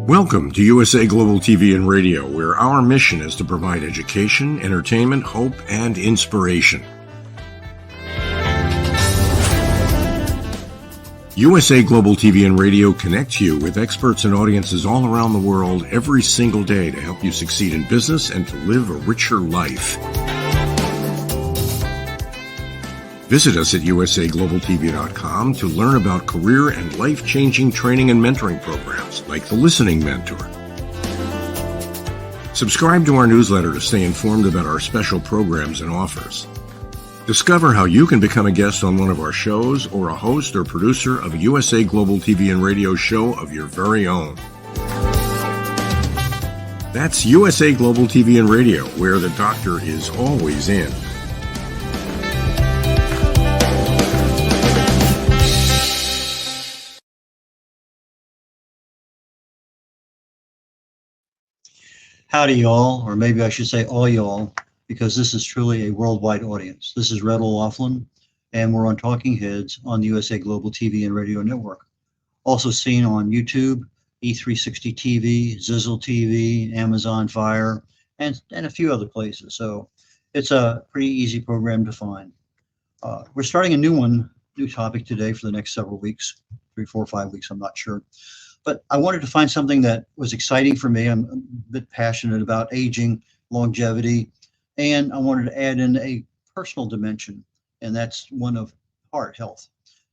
Welcome to USA Global TV and Radio, where our mission is to provide education, entertainment, hope, and inspiration. USA Global TV and Radio connects you with experts and audiences all around the world every single day to help you succeed in business and to live a richer life. Visit us at usaglobaltv.com to learn about career and life-changing training and mentoring programs like the Listening Mentor. Subscribe to our newsletter to stay informed about our special programs and offers. Discover how you can become a guest on one of our shows or a host or producer of a USA Global TV and Radio show of your very own. That's USA Global TV and Radio, where the doctor is always in. Howdy, y'all, or maybe I should say all y'all, because this is truly a worldwide audience. This is red.olaughlin, and we're on Talking Heads on the USA Global TV and Radio Network. Also seen on YouTube, E360 TV, Zizzle TV, Amazon Fire, and a few other places. So it's a pretty easy program to find. We're starting a new topic today for the next several weeks, 3, 4, 5 weeks, I'm not sure. But I wanted to find something that was exciting for me. I'm a bit passionate about aging, longevity, and I wanted to add in a personal dimension, and that's one of heart health.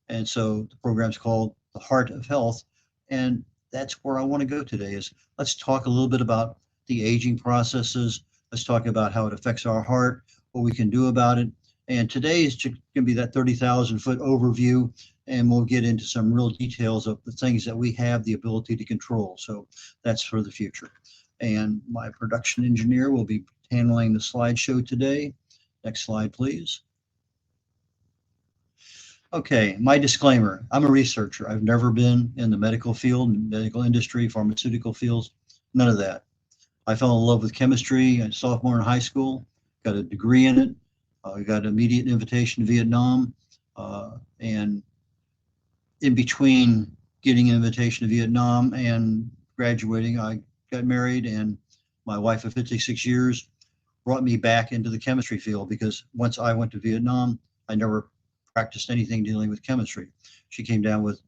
And so the program's called The Heart of Health, and that's where I want to go today. Is let's talk a little bit about the aging processes. Let's talk about how it affects our heart, what we can do about it. And today is going to be that 30,000-foot overview, and we'll get into some real details of the things that we have the ability to control. So that's for the future. And my production engineer will be handling the slideshow today. Next slide, please. Okay, my disclaimer. I'm a researcher. I've never been in the medical field, medical industry, pharmaceutical fields, none of that. I fell in love with chemistry as a sophomore in high school, got a degree in it. I got an immediate invitation to Vietnam, and in between getting an invitation to Vietnam and graduating, I got married, and my wife of 56 years brought me back into the chemistry field, because once I went to Vietnam, I never practiced anything dealing with chemistry. She came down with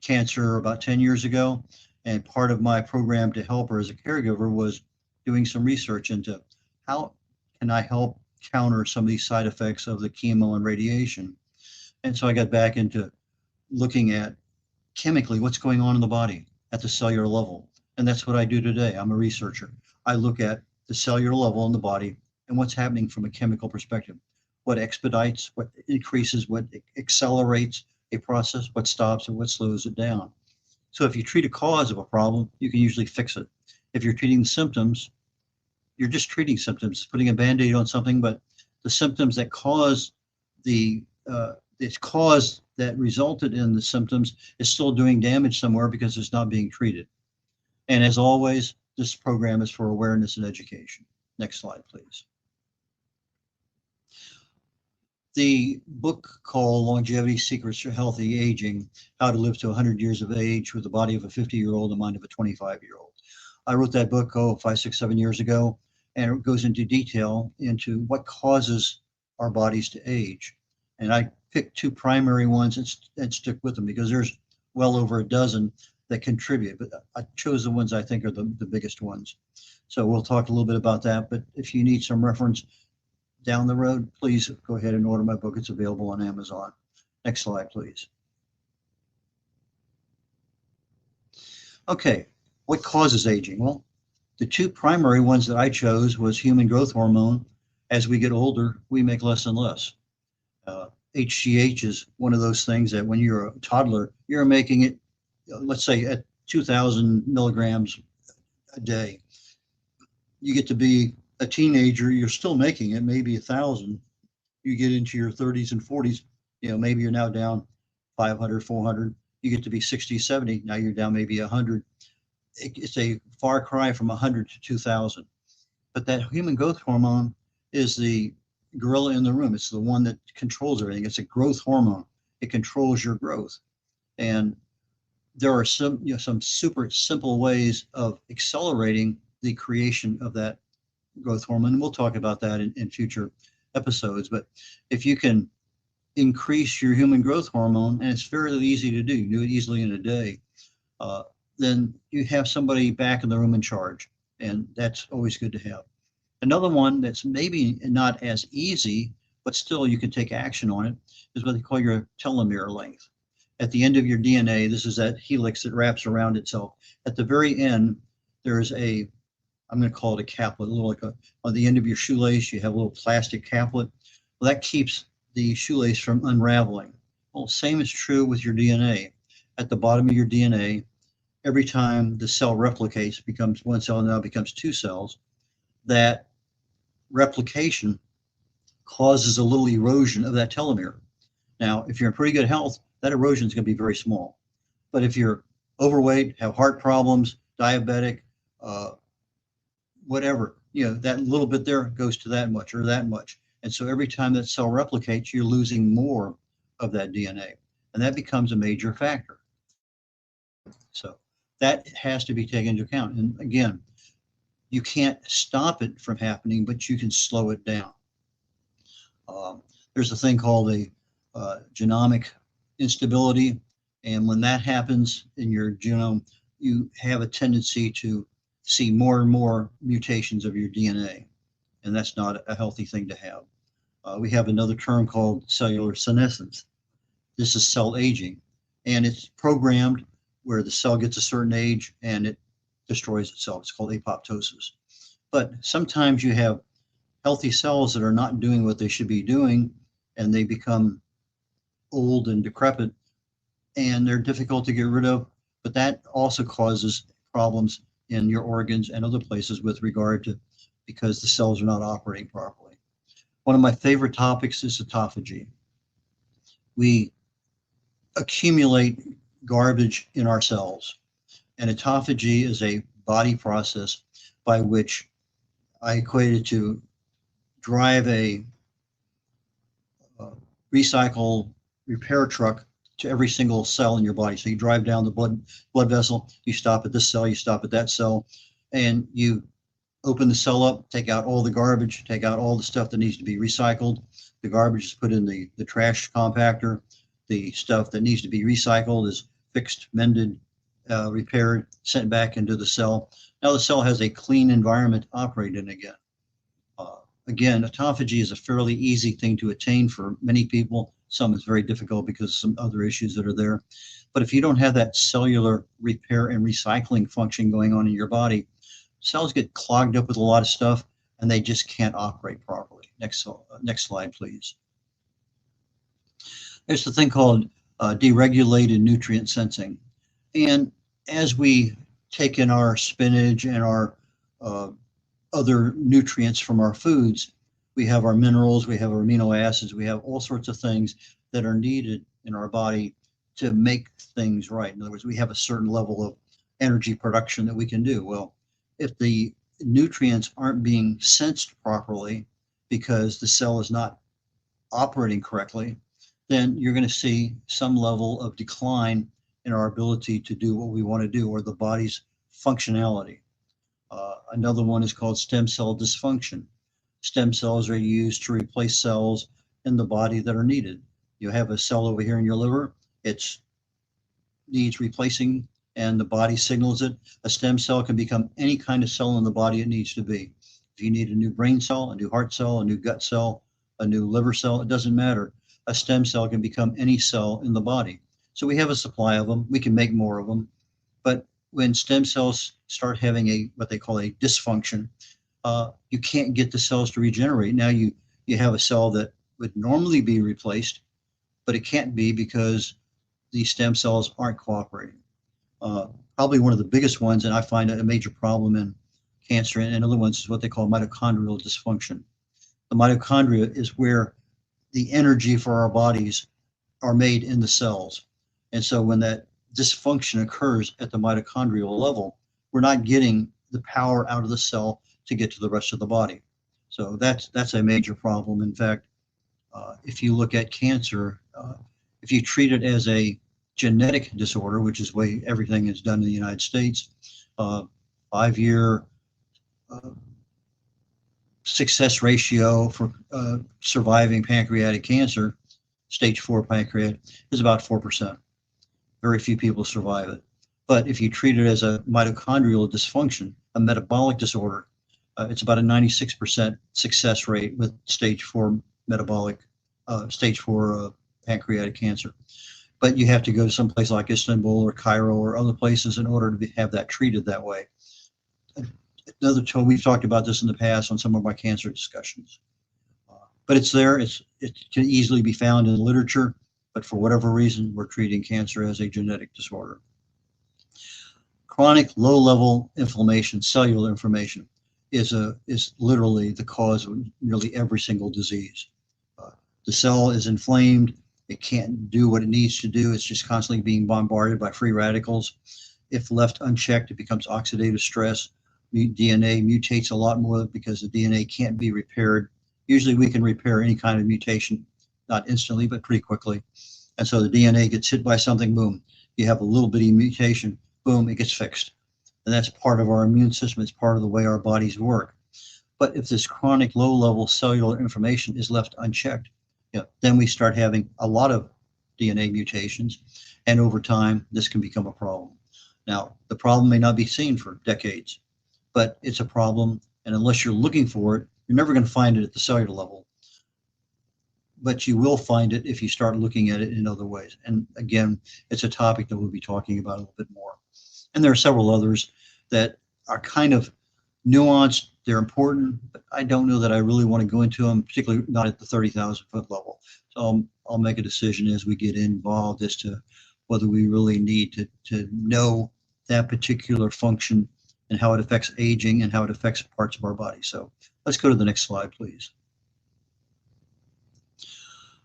cancer about 10 years ago, and part of my program to help her as a caregiver was doing some research into how can I help counter some of these side effects of the chemo and radiation. And so I got back into looking at chemically what's going on in the body at the cellular level. And that's what I do today. I'm a researcher. I look at the cellular level in the body and what's happening from a chemical perspective. What expedites, what increases, what accelerates a process, what stops, and what slows it down. So if you treat a cause of a problem, you can usually fix it. If you're treating the symptoms, you're just treating symptoms, putting a Band-Aid on something, but the symptoms that cause that resulted in the symptoms is still doing damage somewhere because it's not being treated. And as always, this program is for awareness and education. Next slide, please. The book called Longevity Secrets to Healthy Aging, How to Live to 100 Years of Age with the Body of a 50-year-old and Mind of a 25-year-old. I wrote that book, 5, 6, 7 years ago, and it goes into detail into what causes our bodies to age. And I picked two primary ones and stick with them because there's well over a dozen that contribute, but I chose the ones I think are the biggest ones. So we'll talk a little bit about that, but if you need some reference down the road, please go ahead and order my book. It's available on Amazon. Next slide, please. Okay, what causes aging? Well, the two primary ones that I chose was human growth hormone. As we get older, we make less and less. HGH is one of those things that when you're a toddler, you're making it, let's say at 2,000 milligrams a day. You get to be a teenager, you're still making it, maybe 1,000. You get into your 30s and 40s, maybe you're now down 500, 400. You get to be 60, 70, now you're down maybe 100. It's a far cry from 100 to 2,000. But that human growth hormone is the gorilla in the room. It's the one that controls everything. It's a growth hormone. It controls your growth. And there are some super simple ways of accelerating the creation of that growth hormone. And we'll talk about that in future episodes. But if you can increase your human growth hormone, and it's fairly easy to do, you do it easily in a day, then you have somebody back in the room in charge. And that's always good to have. Another one that's maybe not as easy, but still you can take action on it, is what they call your telomere length. At the end of your DNA, this is that helix that wraps around itself. At the very end, there's I'm going to call it a caplet, a little like on the end of your shoelace, you have a little plastic caplet. Well, that keeps the shoelace from unraveling. Well, same is true with your DNA. At the bottom of your DNA, every time the cell replicates, becomes one cell, now becomes two cells, that replication causes a little erosion of that telomere. Now, if you're in pretty good health, that erosion is going to be very small. But if you're overweight, have heart problems, diabetic, whatever, that little bit there goes to that much or that much. And so every time that cell replicates, you're losing more of that DNA. And that becomes a major factor. So that has to be taken into account. And again, you can't stop it from happening, but you can slow it down. There's a thing called a genomic instability. And when that happens in your genome, you have a tendency to see more and more mutations of your DNA. And that's not a healthy thing to have. We have another term called cellular senescence. This is cell aging. And it's programmed where the cell gets a certain age and it destroys itself. It's called apoptosis. But sometimes you have healthy cells that are not doing what they should be doing, and they become old and decrepit, and they're difficult to get rid of. But that also causes problems in your organs and other places with regard to, because the cells are not operating properly. One of my favorite topics is autophagy. We accumulate garbage in our cells. And autophagy is a body process by which I equated to drive a recycle repair truck to every single cell in your body. So you drive down the blood vessel, you stop at this cell, you stop at that cell, and you open the cell up, take out all the garbage, take out all the stuff that needs to be recycled. The garbage is put in the trash compactor. The stuff that needs to be recycled is fixed, mended, repaired, sent back into the cell. Now the cell has a clean environment to operate in again. Again, autophagy is a fairly easy thing to attain for many people. Some it's very difficult because of some other issues that are there. But if you don't have that cellular repair and recycling function going on in your body, cells get clogged up with a lot of stuff and they just can't operate properly. Next slide, please. There's the thing called deregulated nutrient sensing. And as we take in our spinach and our other nutrients from our foods, we have our minerals, we have our amino acids, we have all sorts of things that are needed in our body to make things right. In other words, we have a certain level of energy production that we can do. Well, if the nutrients aren't being sensed properly because the cell is not operating correctly, then you're going to see some level of decline in our ability to do what we want to do, or the body's functionality. Another one is called stem cell dysfunction. Stem cells are used to replace cells in the body that are needed. You have a cell over here in your liver, it needs replacing, and the body signals it. A stem cell can become any kind of cell in the body it needs to be. If you need a new brain cell, a new heart cell, a new gut cell, a new liver cell, it doesn't matter. A stem cell can become any cell in the body. So we have a supply of them. We can make more of them. But when stem cells start having what they call a dysfunction, you can't get the cells to regenerate. Now you have a cell that would normally be replaced, but it can't be because these stem cells aren't cooperating. Probably one of the biggest ones, and I find it a major problem in cancer and other ones, is what they call mitochondrial dysfunction. The mitochondria is where the energy for our bodies are made in the cells. And so when that dysfunction occurs at the mitochondrial level, we're not getting the power out of the cell to get to the rest of the body. So that's a major problem. In fact, if you look at cancer, if you treat it as a genetic disorder, which is the way everything is done in the United States, 5-year success ratio for surviving pancreatic cancer, stage 4 pancreatic, is about 4%. Very few people survive it. But if you treat it as a mitochondrial dysfunction, a metabolic disorder, it's about a 96% success rate with stage 4 pancreatic cancer. But you have to go to some place like Istanbul or Cairo or other places in order to have that treated that way. Another tool, we've talked about this in the past on some of my cancer discussions. But it's there, it can easily be found in the literature, but for whatever reason, we're treating cancer as a genetic disorder. Chronic low-level inflammation, cellular inflammation, is literally the cause of nearly every single disease. The cell is inflamed, it can't do what it needs to do, it's just constantly being bombarded by free radicals. If left unchecked, it becomes oxidative stress. DNA mutates a lot more because the DNA can't be repaired. Usually we can repair any kind of mutation, not instantly, but pretty quickly. And so the DNA gets hit by something, boom, you have a little bitty mutation, boom, it gets fixed. And that's part of our immune system. It's part of the way our bodies work. But if this chronic low-level cellular inflammation is left unchecked, then we start having a lot of DNA mutations. And over time, this can become a problem. Now, the problem may not be seen for decades, but it's a problem. And unless you're looking for it, you're never going to find it at the cellular level. But you will find it if you start looking at it in other ways. And again, it's a topic that we'll be talking about a little bit more. And there are several others that are kind of nuanced. They're important, but I don't know that I really want to go into them, particularly not at the 30,000-foot level. So I'll make a decision as we get involved as to whether we really need to know that particular function and how it affects aging and how it affects parts of our body. So let's go to the next slide, please.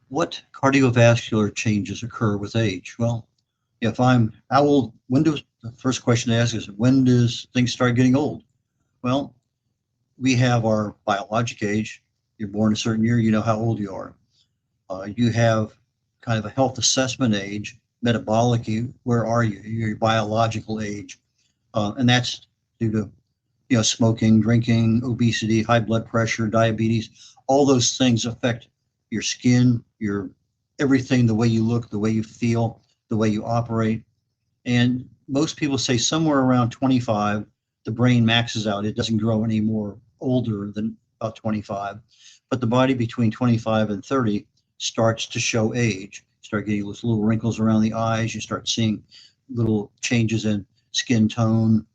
What cardiovascular changes occur with age? Well, how old, the first question to ask is, when does things start getting old? Well, we have our biologic age. You're born a certain year, you know how old you are. You have kind of a health assessment age, metabolic, where are you? Your biological age. And that's due to smoking, drinking, obesity, high blood pressure, diabetes. All those things affect your skin, your everything, the way you look, the way you feel, the way you operate. And most people say somewhere around 25, the brain maxes out. It doesn't grow any more older than about 25. But the body between 25 and 30 starts to show age. You start getting those little wrinkles around the eyes. You start seeing little changes in skin tone.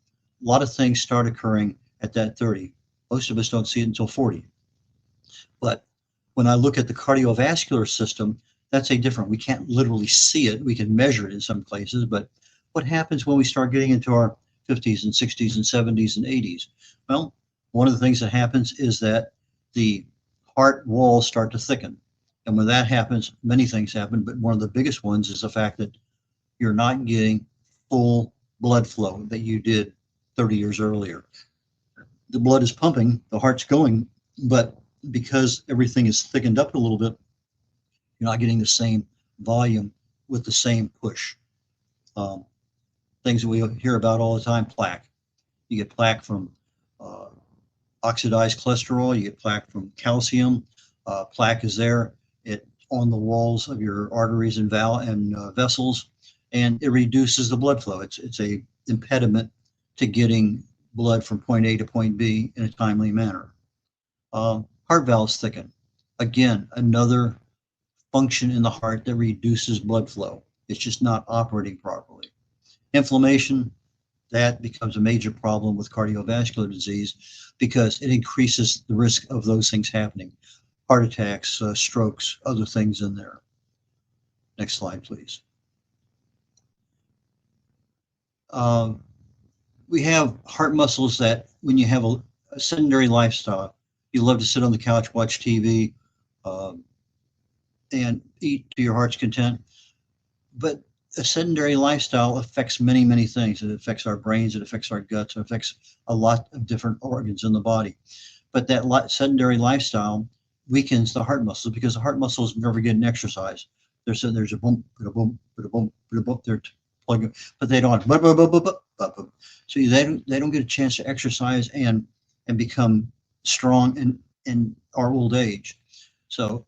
A lot of things start occurring at that 30. Most of us don't see it until 40. But when I look at the cardiovascular system, that's different. We can't literally see it. We can measure it in some places, but what happens when we start getting into our 50s and 60s and 70s and 80s? Well, one of the things that happens is that the heart walls start to thicken. And when that happens, many things happen, but one of the biggest ones is the fact that you're not getting full blood flow that you did 30 years earlier. The blood is pumping, the heart's going, but because everything is thickened up a little bit, You're not getting the same volume with the same push. Things that we hear about all the time, plaque. You get plaque from oxidized cholesterol. You get plaque from calcium. Plaque is there on the walls of your arteries and vessels, and it reduces the blood flow. It's a impediment to getting blood from point A to point B in a timely manner. Heart valves thicken. Again, another function in the heart that reduces blood flow. It's just not operating properly. Inflammation, that becomes a major problem with cardiovascular disease because it increases the risk of those things happening. Heart attacks, strokes, other things in there. Next slide, please. We have heart muscles that when you have a sedentary lifestyle, you love to sit on the couch, watch TV, and eat to your heart's content. But a sedentary lifestyle affects many, many things. It affects our brains, it affects our guts, it affects a lot of different organs in the body. But that sedentary lifestyle weakens the heart muscles because the heart muscles never get an exercise. There's a boom, a boom, a boom, a boom. They're plugging, but they don't. So they don't get a chance to exercise and become strong in our old age. So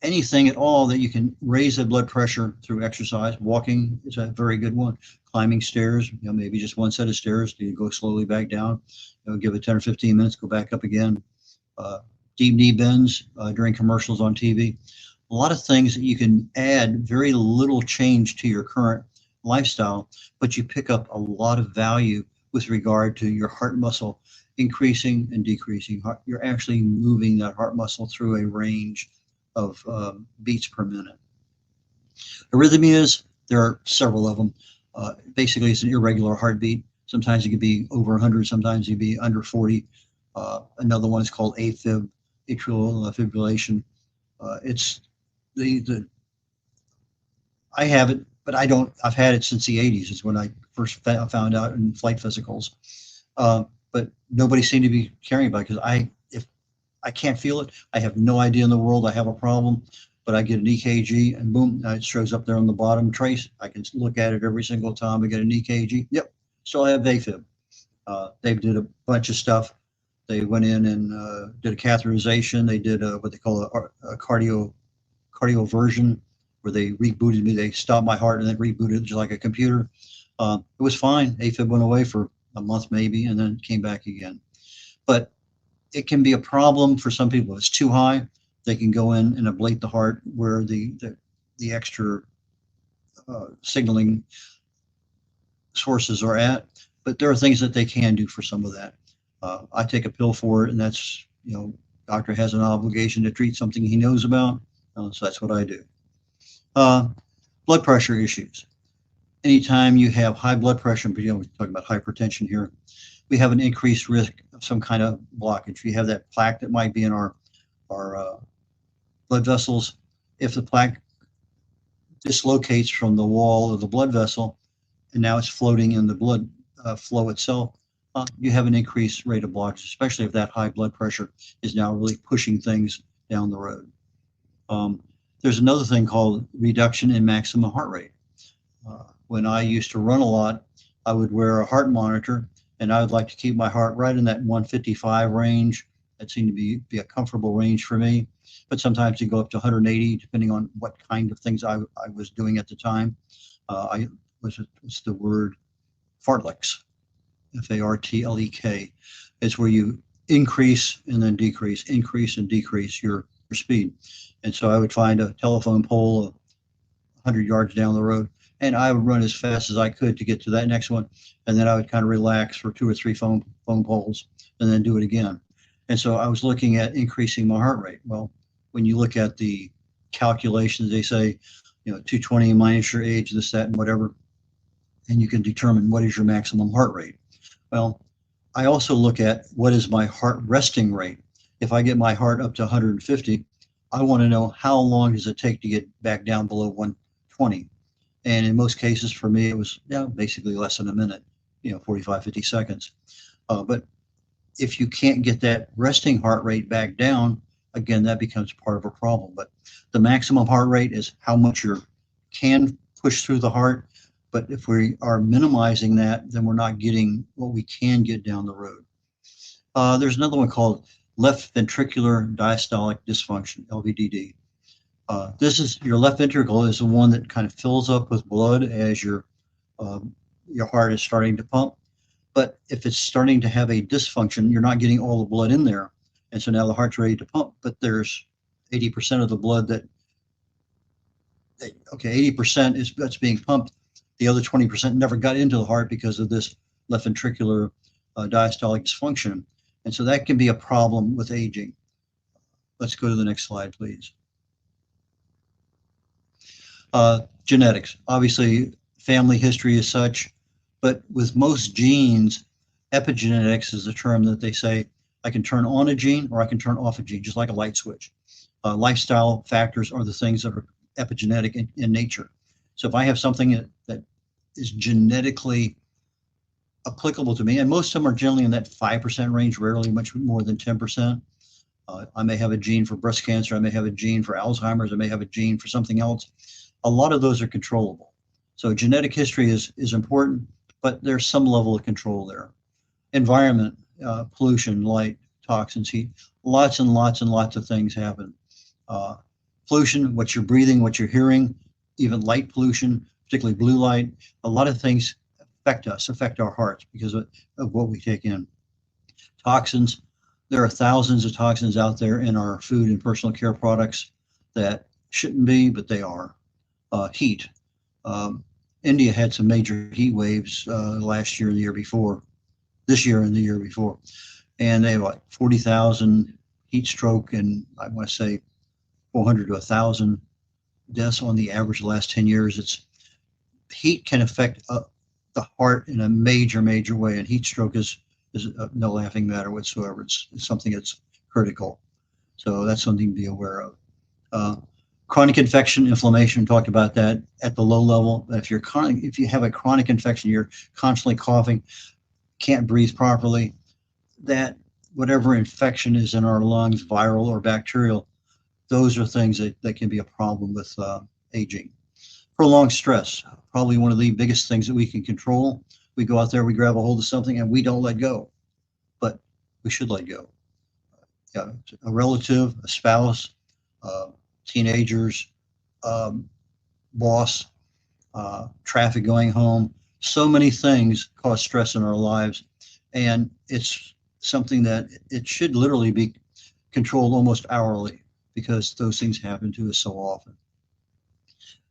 anything at all that you can raise the blood pressure through exercise, walking is a very good one. Climbing stairs, maybe just one set of stairs, you go slowly back down, give it 10 or 15 minutes, go back up again. Deep knee bends during commercials on TV. A lot of things that you can add very little change to your current lifestyle, but you pick up a lot of value with regard to your heart muscle increasing and decreasing. You're actually moving that heart muscle through a range of beats per minute. Arrhythmias, there are several of them. Basically, it's an irregular heartbeat. Sometimes it could be over 100, sometimes it could be under 40. Another one is called AFib, atrial fibrillation. It's I have it, but I don't. I've had it since the 80s. It's when I first found out in flight physicals. But nobody seemed to be caring about it because if I can't feel it, I have no idea in the world I have a problem. But I get an EKG and boom, it shows up there on the bottom trace. I can look at it every single time I get an EKG. Yep, still have AFib. They did a bunch of stuff. They went in and did a catheterization. They did what they call a cardioversion, where they rebooted me. They stopped my heart and then rebooted it just like a computer. It was fine. AFib went away for a month maybe and then came back again. But it can be a problem for some people. If it's too high, they can go in and ablate the heart where the extra signaling sources are at. But there are things that they can do for some of that. I take a pill for it, and that's, doctor has an obligation to treat something he knows about. So that's what I do. Blood pressure issues. Anytime you have high blood pressure, but we're talking about hypertension here, we have an increased risk of some kind of blockage. We have that plaque that might be in our blood vessels. If the plaque dislocates from the wall of the blood vessel, and now it's floating in the blood flow itself, you have an increased rate of blockage, especially if that high blood pressure is now really pushing things down the road. There's another thing called reduction in maximum heart rate. When I used to run a lot, I would wear a heart monitor, and I would like to keep my heart right in that 155 range. That seemed to be a comfortable range for me. But sometimes you go up to 180, depending on what kind of things I was doing at the time. What's the word? Fartleks, Fartlek. It's where you increase and then decrease your speed. And so I would find a telephone pole 100 yards down the road, and I would run as fast as I could to get to that next one. And then I would kind of relax for 2 or 3 phone poles and then do it again. And so I was looking at increasing my heart rate. Well, when you look at the calculations, they say, 220 minus your age, this, that, and whatever, and you can determine what is your maximum heart rate. Well, I also look at what is my heart resting rate. If I get my heart up to 150, I want to know how long does it take to get back down below 120. And in most cases for me, it was basically less than a minute, 45, 50 seconds. But if you can't get that resting heart rate back down, again, that becomes part of a problem. But the maximum heart rate is how much you can push through the heart. But if we are minimizing that, then we're not getting what we can get down the road. There's another one called left ventricular diastolic dysfunction, LVDD. This is your left ventricle is the one that kind of fills up with blood as your heart is starting to pump. But if it's starting to have a dysfunction, you're not getting all the blood in there. And so now the heart's ready to pump, but there's 80% of the blood okay, 80% that's being pumped. The other 20% never got into the heart because of this left ventricular diastolic dysfunction. And so that can be a problem with aging. Let's go to the next slide, please. Genetics, obviously family history is such, but with most genes, epigenetics is a term that they say, I can turn on a gene or I can turn off a gene, just like a light switch. Lifestyle factors are the things that are epigenetic in nature. So if I have something that is genetically applicable to me, and most of them are generally in that 5% range, rarely much more than 10%. I may have a gene for breast cancer, I may have a gene for Alzheimer's, I may have a gene for something else. A lot of those are controllable. So genetic history is important, but there's some level of control there. Environment, pollution, light, toxins, heat, lots and lots and lots of things happen. Pollution, what you're breathing, what you're hearing, even light pollution, particularly blue light, a lot of things affect our hearts because of what we take in. Toxins, there are thousands of toxins out there in our food and personal care products that shouldn't be, but they are. Heat. India had some major heat waves last year and the year before, this year and the year before. And they had 40,000 heat stroke and I want to say 400 to 1,000 deaths on the average the last 10 years. Heat can affect the heart in a major, major way. And heat stroke is no laughing matter whatsoever. It's something that's critical. So that's something to be aware of. Chronic infection, inflammation, talked about that at the low level. If you have a chronic infection, you're constantly coughing, can't breathe properly, that whatever infection is in our lungs, viral or bacterial, those are things that can be a problem with aging. Prolonged stress, probably one of the biggest things that we can control. We go out there, we grab a hold of something and we don't let go, but we should let go. A relative, a spouse, teenagers, boss, traffic going home. So many things cause stress in our lives, and it's something that it should literally be controlled almost hourly because those things happen to us so often.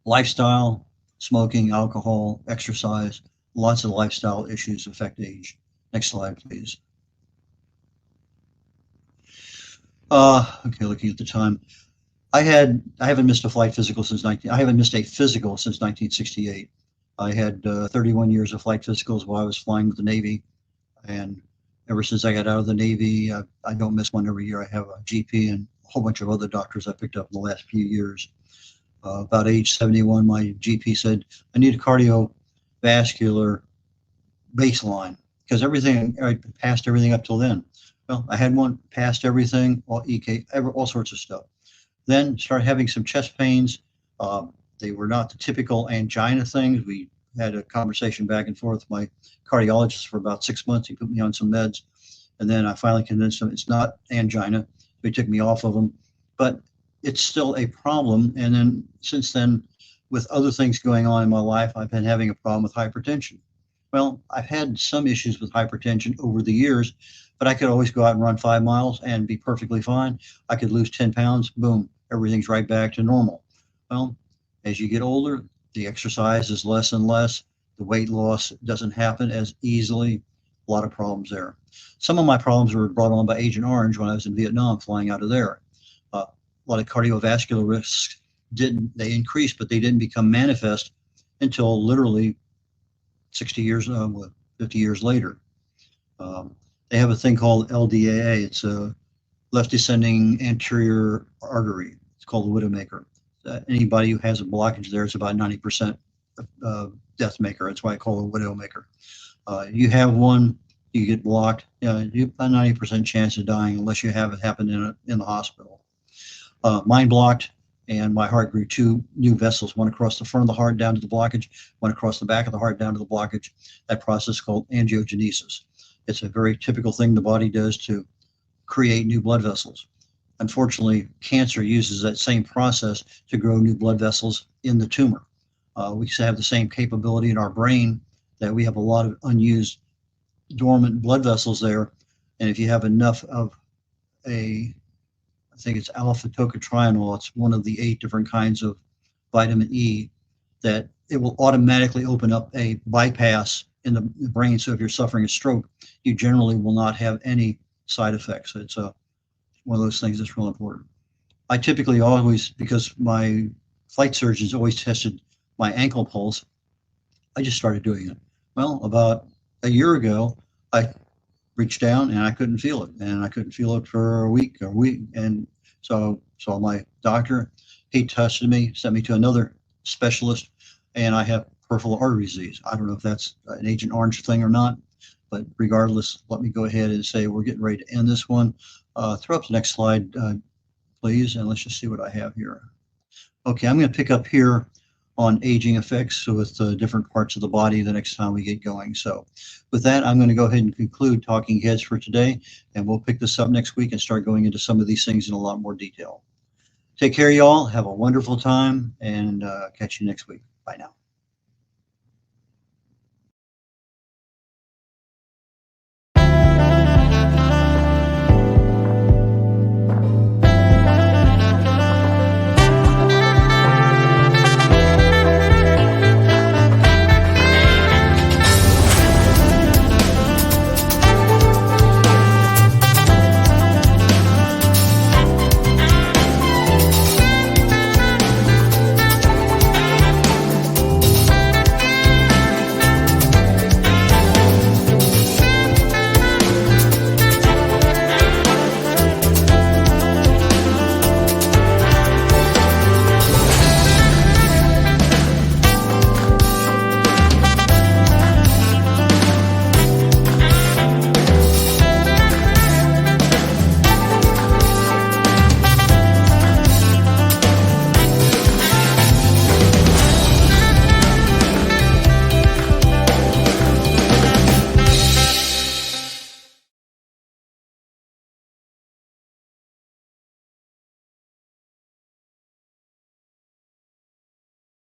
Lifestyle, smoking, alcohol, exercise, lots of lifestyle issues affect age. Next slide, please. Okay, looking at the time. I haven't missed a flight physical since I haven't missed a physical since 1968. I had 31 years of flight physicals while I was flying with the Navy, and ever since I got out of the Navy, I don't miss one every year. I have a GP and a whole bunch of other doctors I picked up in the last few years. About age 71, my GP said, I need a cardiovascular baseline because I passed everything up till then. Well, I had one, passed everything, all sorts of stuff. Then started having some chest pains. They were not the typical angina things. We had a conversation back and forth with my cardiologist for about 6 months. He put me on some meds. And then I finally convinced him it's not angina. So he took me off of them. But it's still a problem. And then since then, with other things going on in my life, I've been having a problem with hypertension. Well, I've had some issues with hypertension over the years, but I could always go out and run 5 miles and be perfectly fine. I could lose 10 pounds, boom, everything's right back to normal. Well, as you get older, the exercise is less and less. The weight loss doesn't happen as easily. A lot of problems there. Some of my problems were brought on by Agent Orange when I was in Vietnam, flying out of there. A lot of cardiovascular risks they increased, but they didn't become manifest until literally 50 years later. They have a thing called LDAA. It's a left descending anterior artery. It's called the widowmaker. Anybody who has a blockage there is about 90% death maker. That's why I call it a widowmaker. You have one, you get blocked, you have a 90% chance of dying unless you have it happen in the hospital. mine blocked, and my heart grew 2 new vessels, one across the front of the heart down to the blockage, one across the back of the heart down to the blockage. That process is called angiogenesis. It's a very typical thing the body does to create new blood vessels. Unfortunately, cancer uses that same process to grow new blood vessels in the tumor. We have the same capability in our brain, that we have a lot of unused dormant blood vessels there. And if you have enough of I think it's alpha tocotrienol, it's one of the 8 different kinds of vitamin E, that it will automatically open up a bypass in the brain. So if you're suffering a stroke, you generally will not have any side effects. It's one of those things that's real important. I typically always, because my flight surgeons always tested my ankle pulse, I just started doing it. Well, about a year ago, I reached down and I couldn't feel it, and I couldn't feel it for a week. And so saw my doctor. He tested me, sent me to another specialist, and I have peripheral artery disease. I don't know if that's an Agent Orange thing or not, but regardless, let me go ahead and say we're getting ready to end this one. Throw up the next slide, please, and let's just see what I have here. Okay, I'm going to pick up here on aging effects with different parts of the body the next time we get going. So with that, I'm going to go ahead and conclude Talking Heads for today, and we'll pick this up next week and start going into some of these things in a lot more detail. Take care, y'all. Have a wonderful time, and catch you next week. Bye now.